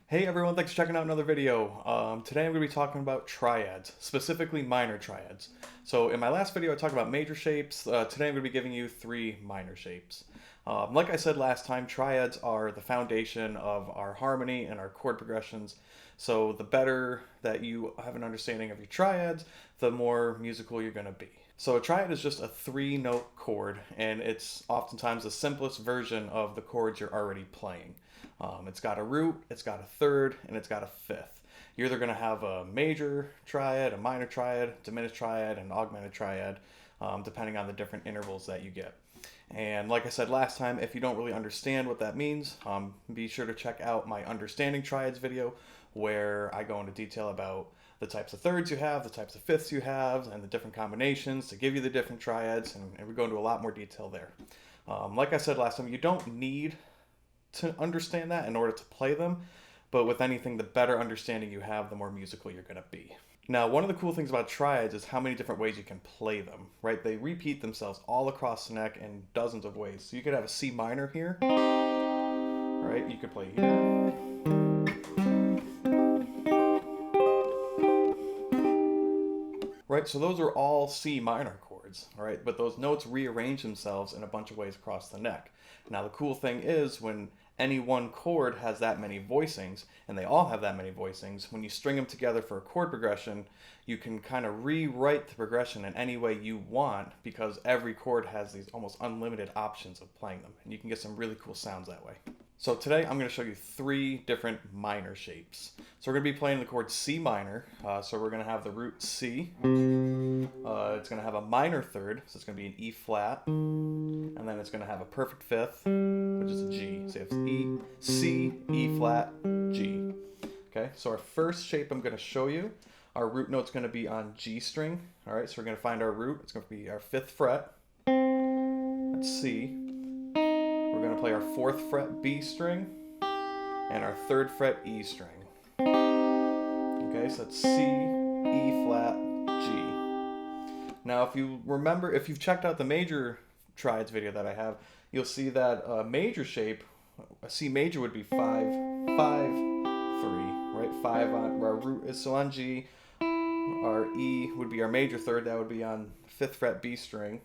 Hey everyone, thanks for checking out another video. Today I'm going to be talking about triads, specifically minor triads. So in my last video I talked about major shapes. Today I'm going to be giving you three minor shapes. Like I said last time, triads are the foundation of our harmony and our chord progressions. So the better that you have an understanding of your triads, the more musical you're going to be. So a triad is just a three-note chord, and it's oftentimes the simplest version of the chords you're already playing. It's got a root, it's got a third, and it's got a fifth. You're either going to have a major triad, a minor triad, diminished triad, and augmented triad, depending on the different intervals that you get. And like I said last time, if you don't really understand what that means, be sure to check out my Understanding Triads video, where I go into detail about the types of thirds you have, the types of fifths you have, and the different combinations to give you the different triads, and we go into a lot more detail there. Like I said last time, you don't need to understand that in order to play them, but with anything, the better understanding you have, the more musical you're going to be. Now, one of the cool things about triads is how many different ways you can play them, right? They repeat themselves all across the neck in dozens of ways. So you could have a C minor here, right? You could play here. Right, so those are all C minor chords, all right? But those notes rearrange themselves in a bunch of ways across the neck. Now, the cool thing is when any one chord has that many voicings, and they all have that many voicings, when you string them together for a chord progression, you can kind of rewrite the progression in any way you want, because every chord has these almost unlimited options of playing them, and you can get some really cool sounds that way. So today I'm going to show you three different minor shapes. So we're going to be playing the chord C minor. So we're going to have the root C. It's going to have a minor third, so it's going to be an E flat. And then it's going to have a perfect fifth, which is a G. So you have E, C, E flat, G. Okay, so our first shape I'm going to show you, our root note's going to be on G string. All right, so we're going to find our root. It's going to be our 5th fret. That's C. We're going to play our 4th fret B string and our 3rd fret E string. Okay, so that's C, E flat, G. Now, if you remember, if you've checked out the major triads video that I have, you'll see that a major shape, a C major would be 5, 5, 3, right? 5 on our root is so on G. Our E would be our major third, that would be on 5th fret B string,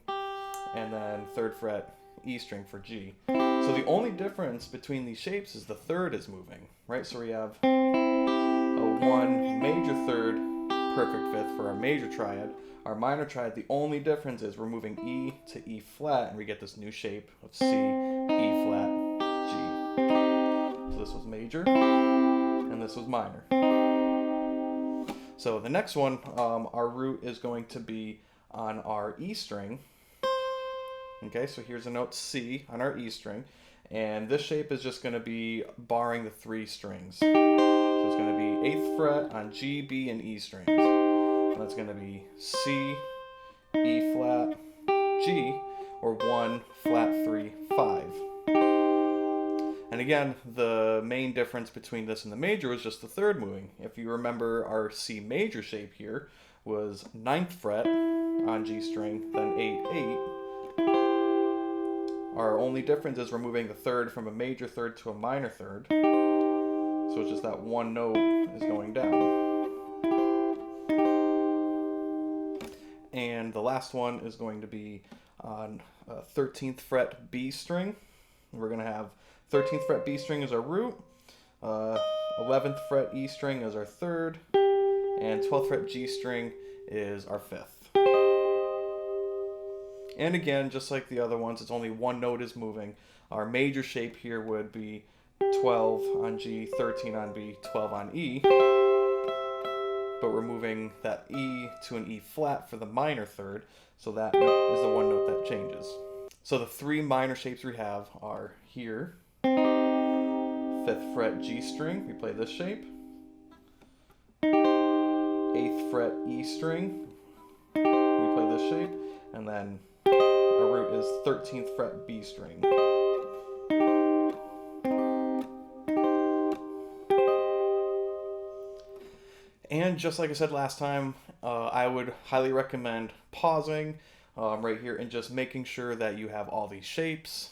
and then 3rd fret E string for G. So the only difference between these shapes is the third is moving, right? So we have a 1 major third, perfect fifth for our major triad. Our minor triad, the only difference is we're moving E to E flat, and we get this new shape of C, E flat, G. So this was major, and this was minor. So the next one, our root is going to be on our E string. Okay, so here's a note C on our E string, and this shape is just going to be barring the 3 strings. So it's going to be 8th fret on G, B, and E strings. And that's going to be C, E flat, G, or 1, flat, 3, 5. And again, the main difference between this and the major was just the third moving. If you remember, our C major shape here was 9th fret on G string, then 8, 8. Our only difference is we're moving the third from a major third to a minor third. So it's just that one note is going down. And the last one is going to be on 13th fret B string. We're going to have 13th fret B string as our root, 11th fret E string as our third, and 12th fret G string is our fifth. And again, just like the other ones, it's only one note is moving. Our major shape here would be 12 on G, 13 on B, 12 on E. But we're moving that E to an E flat for the minor third, so that is the one note that changes. So the three minor shapes we have are here, 5th fret G string, we play this shape. 8th fret E string, we play this shape. And then our root is 13th fret B string. And just like I said last time, I would highly recommend pausing right here and just making sure that you have all these shapes.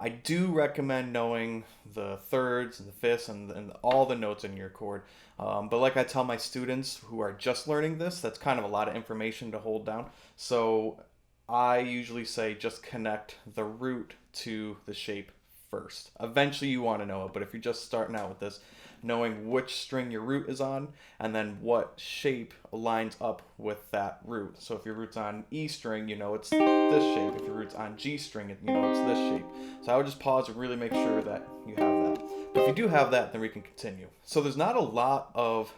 I do recommend knowing the thirds and the fifths and all the notes in your chord. But like I tell my students who are just learning this, that's kind of a lot of information to hold down. So I usually say just connect the root to the shape first. Eventually you want to know it, but if you're just starting out with this, knowing which string your root is on and then what shape lines up with that root. So if your root's on E string, you know it's this shape. If your root's on G string, you know it's this shape. So I would just pause and really make sure that you have that. But if you do have that, then we can continue. So there's not a lot of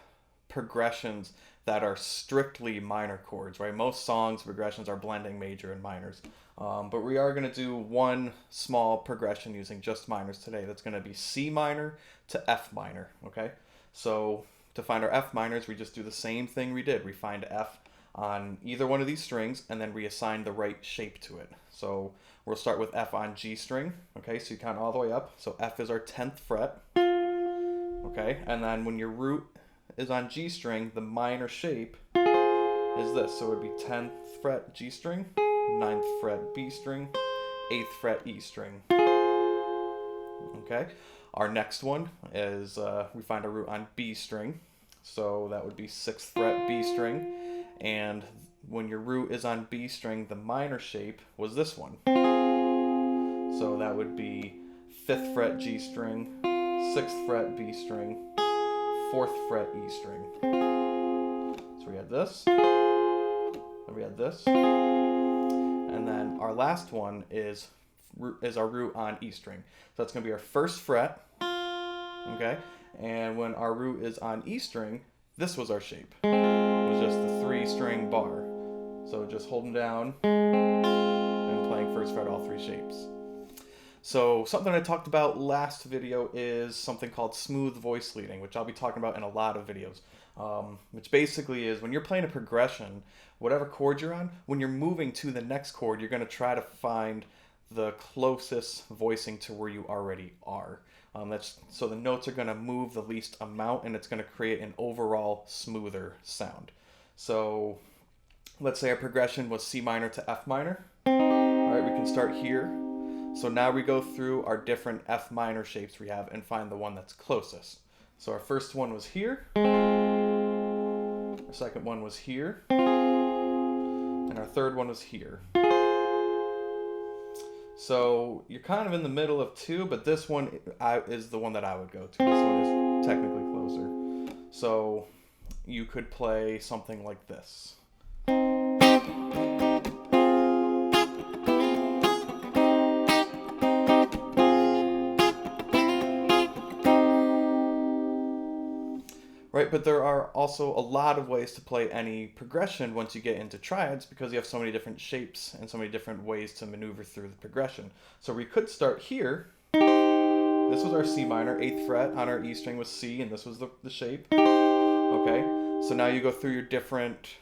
progressions that are strictly minor chords, right? Most songs progressions are blending major and minors. But we are going to do one small progression using just minors today. That's going to be C minor to F minor, okay? So to find our F minors, we just do the same thing we did. We find F on either one of these strings and then we assign the right shape to it. So we'll start with F on G string, okay? So you count all the way up. So F is our 10th fret, okay? And then when your root is on G string, the minor shape is this. So it would be 10th fret G string, 9th fret B string, 8th fret E string. Okay, our next one is we find a root on B string. So that would be 6th fret B string. And when your root is on B string, the minor shape was this one. So that would be 5th fret G string, 6th fret B string, 4th fret E string. So we had this, and we had this, and then our last one is our root on E string. So that's going to be our 1st fret, okay? And when our root is on E string, this was our shape. It was just the 3-string bar. So just holding down and playing 1st fret all 3 shapes. So something I talked about last video is something called smooth voice leading, which I'll be talking about in a lot of videos. Which basically is when you're playing a progression, whatever chord you're on, when you're moving to the next chord, you're going to try to find the closest voicing to where you already are. So the notes are going to move the least amount and it's going to create an overall smoother sound. So let's say our progression was C minor to F minor. All right, we can start here. So now we go through our different F minor shapes we have and find the one that's closest. So our first one was here, our second one was here, and our third one was here. So you're kind of in the middle of two, but this one is the one that I would go to. This one is technically closer. So you could play something like this. Right, but there are also a lot of ways to play any progression once you get into triads because you have so many different shapes and so many different ways to maneuver through the progression. So we could start here. This was our C minor, 8th fret on our E string was C, and this was the shape. Okay, so now you go through your different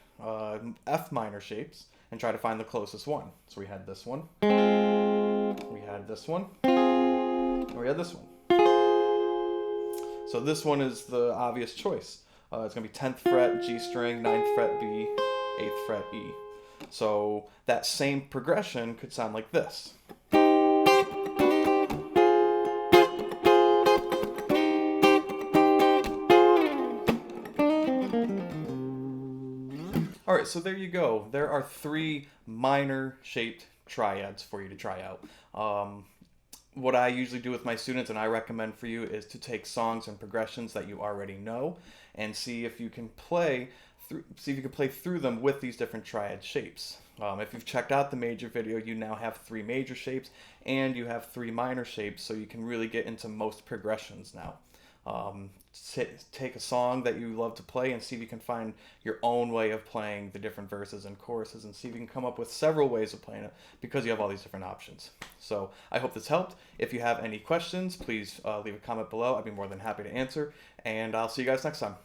F minor shapes and try to find the closest one. So we had this one, we had this one, and we had this one. So this one is the obvious choice. It's going to be 10th fret G string, 9th fret B, 8th fret E. So that same progression could sound like this. All right, so there you go. There are 3 minor shaped triads for you to try out. What I usually do with my students, and I recommend for you, is to take songs and progressions that you already know and see if you can play through them with these different triad shapes. If you've checked out the major video, you now have 3 major shapes and you have 3 minor shapes, so you can really get into most progressions now. Take a song that you love to play and see if you can find your own way of playing the different verses and choruses and see if you can come up with several ways of playing it because you have all these different options. So I hope this helped. If you have any questions, please leave a comment below. I'd be more than happy to answer, and I'll see you guys next time.